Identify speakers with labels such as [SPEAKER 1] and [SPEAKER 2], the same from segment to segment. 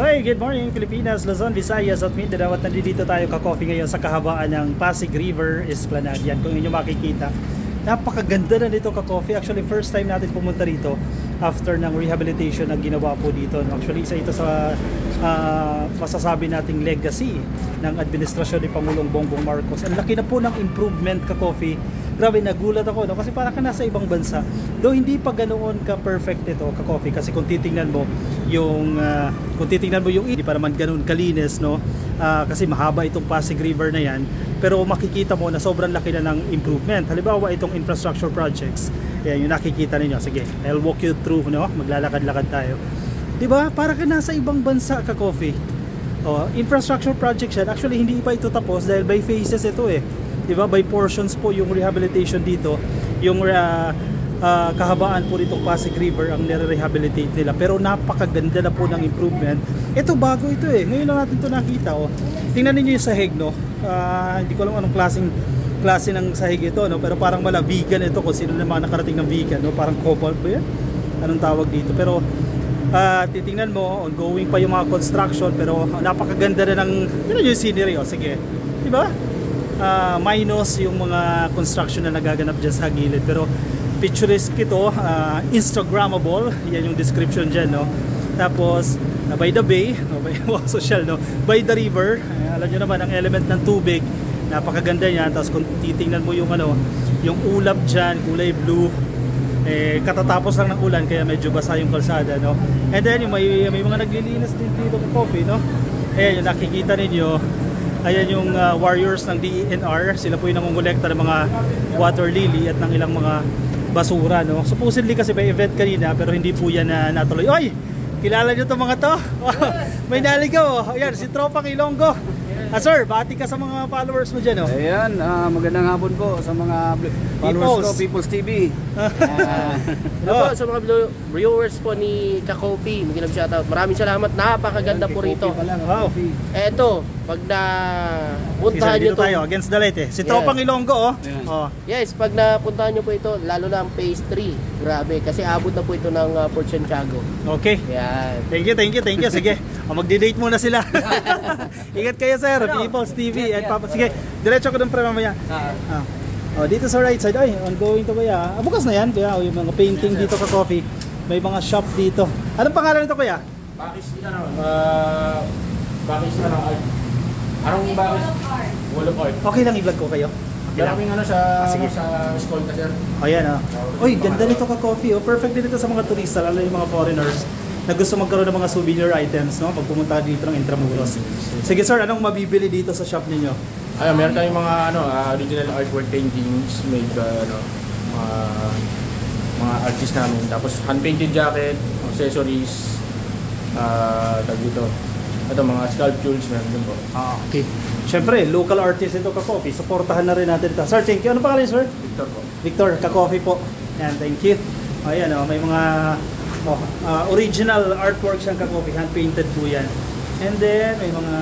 [SPEAKER 1] Hi, good morning Pilipinas, Luzon, Visayas at Mindanao. At nandito tayo ka-coffee ngayon sa kahabaan ng Pasig River Esplanade. Yan, kung inyo makikita, napakaganda na nito ka-coffee. Actually, first time natin pumunta rito after ng rehabilitation na ginawa po dito. Actually, isa ito sa masasabi nating legacy ng administrasyon ni Pangulong Bongbong Marcos. Ang laki na po ng improvement ka-coffee. Grabe, nagulat ako, no? Kasi parang ka nasa ibang bansa. Though hindi pa ganoon ka-perfect ito ka-coffee, kasi kung titingnan mo yung hindi pa naman ganoon kalinis, no? Kasi mahaba itong Pasig River na yan, pero makikita mo na sobrang laki na ng improvement. Halimbawa itong infrastructure projects, yan yung nakikita ninyo. Sige, I'll walk you through, no? Maglalakad-lakad tayo. Diba? Para ka nasa ibang bansa ka-coffee. Infrastructure projects yan. Actually, hindi pa ito tapos dahil by phases ito eh. Diba? By portions po yung rehabilitation dito. Yung kahabaan po ditong Pasig River ang nire-rehabilitate nila. Pero napakaganda na po ng improvement. Ito bago ito eh. Ngayon lang natin ito nakita. Tingnan niyo yung sahig, no? Hindi ko alam anong klase ng sahig ito, no? Pero parang wala vegan ito kung sino naman nakarating ng vegan, no? Parang cobalt ba yan? Anong tawag dito? Pero titingnan mo, ongoing pa yung mga construction, pero napakaganda na ng yung scenery. Sige, diba? Minus yung mga construction na nagaganap dyan sa gilid, pero picturesque ito, Instagrammable, yan yung description dyan, no? Tapos by the bay, social, no? By the river, alam nyo naman ang element ng tubig, napakaganda yan. Tapos kung titingnan mo yung yung ulap dyan, kulay blue, katatapos lang ng ulan kaya medyo basa yung kalsada, no? And then may mga naglilinis din dito ng coffee, no? Ayan yung nakikita ninyo. Ayan yung warriors ng DENR. Sila po yung nangongolekta ng mga water lily at ng ilang mga basura, no? Supposedly kasi may event kanina pero hindi po yan natuloy. Oy! Kilala nyo itong mga to? May naligaw. Ayan, si Tropang Ilonggo. Sir, bati ka sa mga followers mo dyan, oh.
[SPEAKER 2] Ayan, magandang hapon po sa mga followers ko, People's TV.
[SPEAKER 3] Po, sa mga viewers po ni Ka-Coffee, magandang shoutout. Maraming salamat, napakaganda po rito.
[SPEAKER 1] Wow.
[SPEAKER 3] Eto, pag napuntahan nyo to,
[SPEAKER 1] tayo against the light eh. Si Tropang Ilonggo, oh.
[SPEAKER 3] Yeah. Yes, pag napuntahan nyo po ito, lalo na ang phase 3. Grabe, kasi abot na po ito ng Port Santiago.
[SPEAKER 1] Okay.
[SPEAKER 3] Yan.
[SPEAKER 1] Thank you. Sige, magdi-date muna sila. Ingat kayo, sir. People's TV at Papa. Sige, diretso ko doon pre mamaya. Dito sa right side, ay, ongoing to kuya. Bukas na yan, kuya. Yung mga painting dito ka coffee. May mga shop dito. Anong pangalan nito, kuya?
[SPEAKER 4] Bakis na lang. Bakis na lang. Anong bakis? Wall of art.
[SPEAKER 1] Okay lang i-vlog ko kayo.
[SPEAKER 4] Maraming sa school ka, sir.
[SPEAKER 1] Ayan, Uy, ganda nito ka coffee. Perfect din ito sa mga turista, lalo yung mga foreigners na gusto magkaroon ng mga souvenir items, no? Pag pumunta dito ng Intramuros. Sige sir, anong mabibili dito sa shop ninyo?
[SPEAKER 4] Meron tayong mga original artwork paintings made mga artists namin. Tapos hand-painted jacket, accessories, dito. Ito mga sculptures meron din po.
[SPEAKER 1] Okay. Siyempre, local artist ito ka-coffee. Supportahan na rin natin ito. Sir, thank you. Ano pangalan, sir?
[SPEAKER 4] Victor po.
[SPEAKER 1] Victor, ka-coffee po. Yan, thank you. Ayan, may mga original artworks ng ka-coffee. Hand-painted po yan. And then, may mga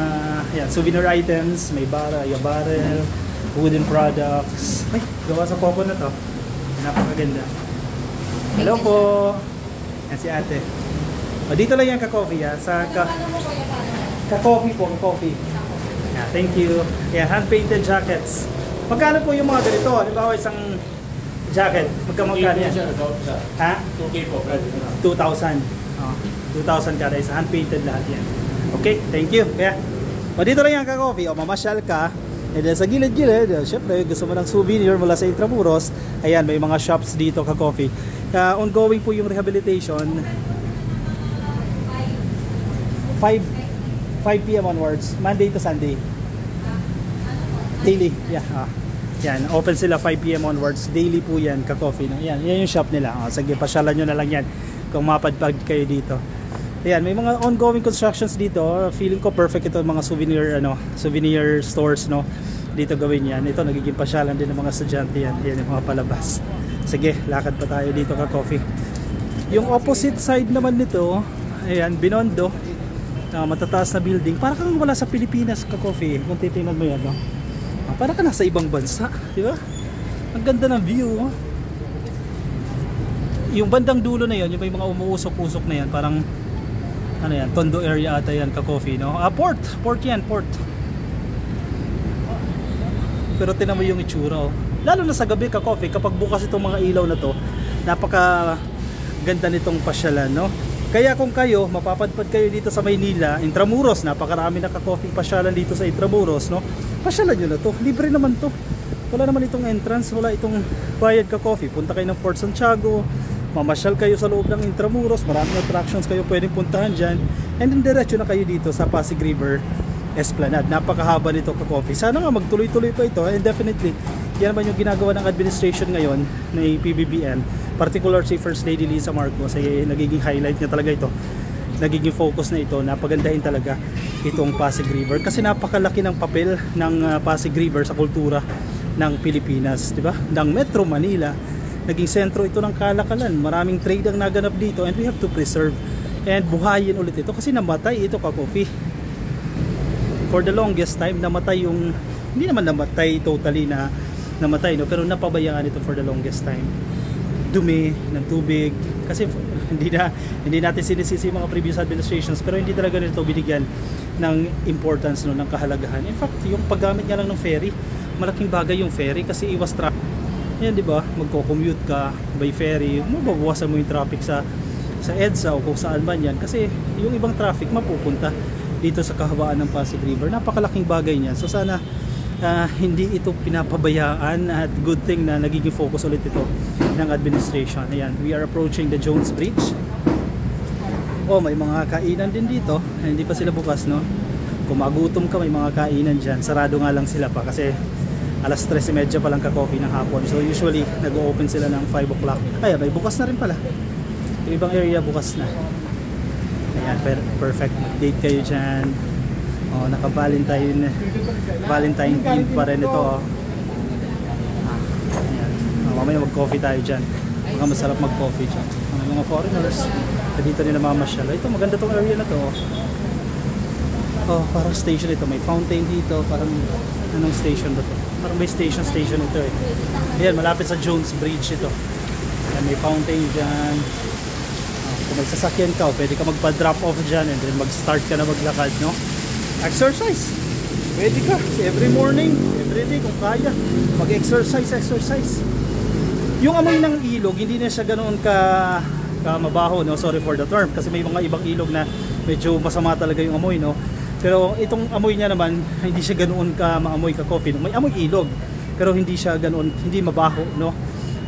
[SPEAKER 1] souvenir items. May barrel, wooden products. Ay, gawa sa coconut, oh. Napakaganda. Hello po. Yan si ate. Dito lang yan ka-coffee, sa ka-coffee po, ka-coffee. Yeah, thank you. Yeah, hand-painted jackets. Magkano po yung mga ganito? Halimbawa isang jacket, magkano yan? Ha?
[SPEAKER 4] 2K po.
[SPEAKER 1] 2,000. 2,000 kada isa. Hand-painted lahat yan. Okay, thank you. Kaya, dito lang yan ka-coffee. Mamasyal ka. And then sa gilid-gilid, syempre gusto mo ng souvenir mula sa Intramuros. Ayan, may mga shops dito ka-coffee. Ongoing po yung rehabilitation. 5 PM onwards, Monday to Sunday. Daily, yeah. Yan, open sila 5 PM onwards. Daily po yan, ka-coffee. Yan yung shop nila. Sige, pasyalan nyo na lang yan kung mapadpag kayo dito. Ayan, may mga ongoing constructions dito. Feeling ko perfect ito mga souvenir stores, no? Dito gawin yan. Ito nagiging pasyalan din ng mga estudyante yan. Yan yung mga palabas. Sige, lakad pa tayo dito ka-coffee. Yung opposite side naman nito, ayan, Binondo. Matataas na building. Para kang wala sa Pilipinas ka-coffee. Kung titingnan mo yan, no? Para ka nasa ibang bansa, di ba? Ang ganda ng view. Yung bandang dulo na yon, yung may mga umuusok-usok na yan, parang ano yan, Tondo area ata yan, ka-coffee, no? Port yan, port. Pero tinan mo yung itsura, oh. Lalo na sa gabi, ka-coffee, kapag bukas itong mga ilaw na to, napaka ganda nitong pasyalan, no? Kaya kung kayo, mapapadpad kayo dito sa Maynila, Intramuros, napakarami na ka-coffee pasyalan dito sa Intramuros, no? Pasyalan nyo na to, libre naman to. Wala naman itong entrance, wala itong bayad ka-coffee. Punta kayo ng Fort Santiago, mamasyal kayo sa loob ng Intramuros, maraming attractions kayo pwedeng puntahan dyan, and then diretso na kayo dito sa Pasig River Esplanade. Napakahaba nito ka-coffee. Sana nga magtuloy-tuloy pa ito, and definitely yan naman yung ginagawa ng administration ngayon ng PBBM, particular si First Lady Lisa Marcos, ay nagiging highlight niya talaga ito, nagiging focus na ito, napagandahin talaga itong Pasig River kasi napakalaki ng papel ng Pasig River sa kultura ng Pilipinas, di ba? Ng Metro Manila, naging sentro ito ng kalakalan, maraming trade ang naganap dito, and we have to preserve and buhayin ulit ito kasi namatay ito ka-coffee. For the longest time namatay yung, hindi naman namatay totally na namatay, no, pero napabayaan ito for the longest time. Dumi ng tubig kasi hindi natin sinisisi yung mga previous administrations, pero hindi talaga nito binigyan ng importance, no, ng kahalagahan. In fact, yung paggamit nga lang ng ferry, malaking bagay yung ferry kasi iwas traffic. Yan, di ba? Magko-commute ka by ferry, mababawasan mo yung traffic sa EDSA o kung saan man yan kasi yung ibang traffic mapupunta dito sa kahabaan ng Pasig River. Napakalaking bagay niyan. So sana hindi ito pinapabayaan, at good thing na nagiging focus ulit ito ng administration. Ayan, we are approaching the Jones Bridge. Oh, may mga kainan din dito. Hindi pa sila bukas, no? Kung magutom ka, may mga kainan dyan. Sarado nga lang sila pa kasi alas 3:30 pa lang ka-coffee ng hapon. So usually nag-open sila ng 5 o'clock. Ay, may bukas na rin pala. Yung ibang area bukas na. Ayan, perfect. Mag-date kayo dyan. Oh, naka-Valentine theme pa rin ito, oh. Ayan. Mamaya mag-coffee tayo dyan. Baka masarap mag-coffee dyan. Mga foreigners, dito nila mamasyal. Ito, maganda tong area na to, oh. Oh, parang station ito. May fountain dito. Parang anong station ba to? Parang may station ito, eh. Ayan, malapit sa Jones Bridge ito. Ayan, may fountain dyan. Kung may sasakyan ka, pwede ka magpa-drop off dyan and then mag-start ka na maglakad, no? Exercise! Pwede ka. Every morning, every day, kung kaya, mag-exercise. Yung amoy ng ilog, hindi na siya ganoon ka mabaho, no? Sorry for the term, kasi may mga ibang ilog na medyo masama talaga yung amoy, no? Pero itong amoy niya naman, hindi siya ganoon ka maamoy ka-coffee, no? May amoy ilog, pero hindi siya ganoon, hindi mabaho, no?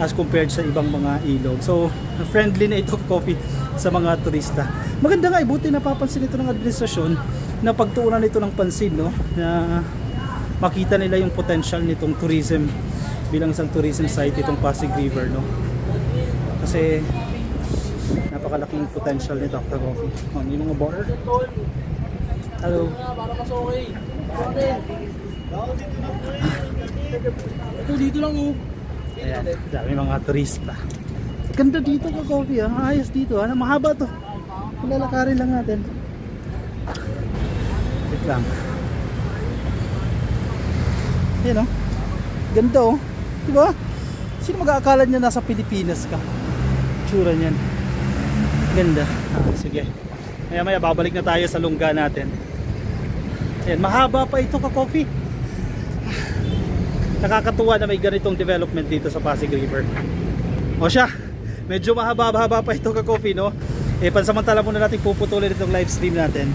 [SPEAKER 1] As compared sa ibang mga ilog. So, friendly na ito coffee sa mga turista. Maganda nga, buti napapansin ito ng administrasyon na pagtuunan nito ng pansin, no? Na makita nila yung potential nitong tourism bilang isang tourism site itong Pasig River, no? Kasi napakalaking potential nito sa coffee. Yung mga bar. Hello.
[SPEAKER 3] Ito dito lang, oh.
[SPEAKER 1] Ayan, dami mga turista. Ganda dito ka coffee, ha? Ayos dito, ha? Mahaba to. Lalakarin lang natin. Wait lang. Ayan, oh. Ganda, oh. Diba? Sino mag-aakala niya nasa Pilipinas ka? Tsura niyan. Ganda. Sige. Maya babalik na tayo sa lungga natin. Ayan, mahaba pa ito ka coffee. Nakakatuwa na may ganitong development dito sa Pasig River. O siya, medyo mahaba-haba pa ito ka-coffee, no? Pansamantala muna natin puputulin itong live stream natin.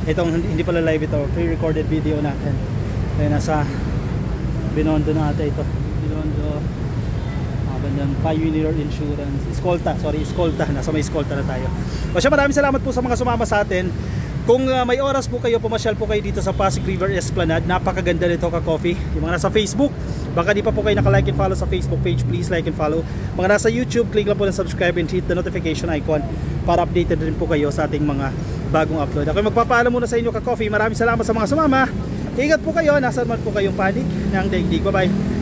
[SPEAKER 1] Itong hindi pala live ito, pre-recorded video natin. Kaya nasa Binondo na ata ito. Binondo, bandang Pioneer Insurance. Escolta. Nasa may Escolta na tayo. O siya, maraming salamat po sa mga sumama sa atin. Kung may oras po kayo, pumasyal po kayo dito sa Pasig River Esplanade. Napakaganda nito ka-coffee. Yung mga nasa Facebook, baka di pa po kayo naka-like and follow sa Facebook page, please like and follow. Mga nasa YouTube, click lang po ng subscribe and hit the notification icon para updated din po kayo sa ating mga bagong upload. Ako magpapaalam muna sa inyo ka-coffee. Maraming salamat sa mga sumama. Ingat po kayo, nasaan man po kayong panig ng daigdig. Bye bye.